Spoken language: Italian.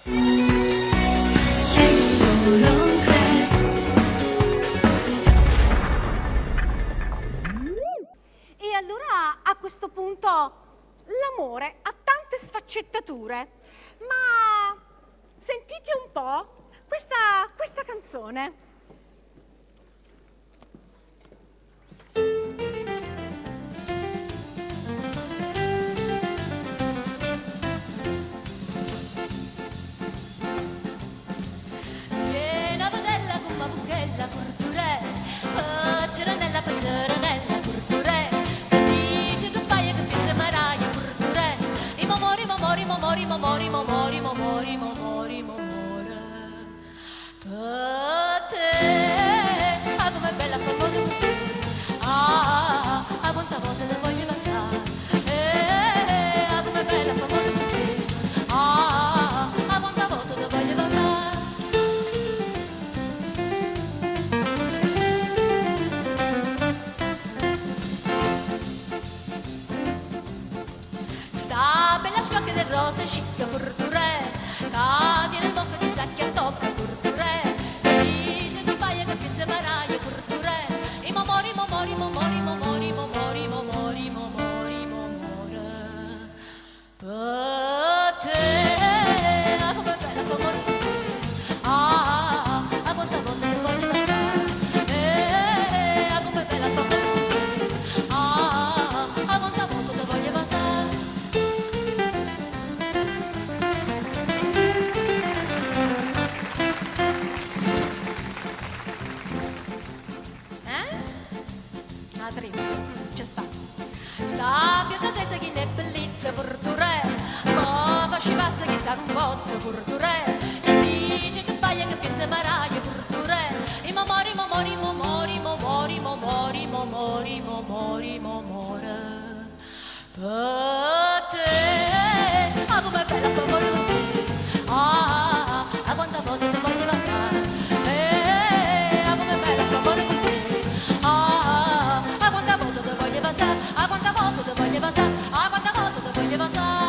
È solo un club. E allora a questo punto l'amore ha tante sfaccettature, ma sentite un po' questa canzone. La cultura, pacceronella, pacceronella, cultura, che dice che fai e che piazza maraia, cultura, i momori, momori, momori, momori, momori, momori, momori, momora, per te, ah com'è bella favore con te, a quanta volta le voglio passare, ah com'è bella favore con te, a quanta volta le voglio passare. Sta bella scocca del rosa scicca furture, cadi nel bocco di sacchi a toppa furture, che dice che paia che piazza maraia furture, i momori, momori, momori, momori, momori, momori, momori, momora, per te, ah come bella favore con te, a quanta volta ti voglio passare, ah come bella favore con te, a quanta volta ti voglio passare. Trizzo, c'è sta. Sta più d'altezza chi ne bellezza furture, ma fasci pazza chi sa un pozzo furture, e dice che paia che piazza maraia furture, i momori, momori, momori, momori, momori, momori, momori, momora, per te, ah com'è bella a favore con te, a quanta volta ti voglio passare, ah com'è bella a favore con te, a quanta volta ti voglio passare, a quanta volta ti voglio passare, a quanta volta ti voglio passare.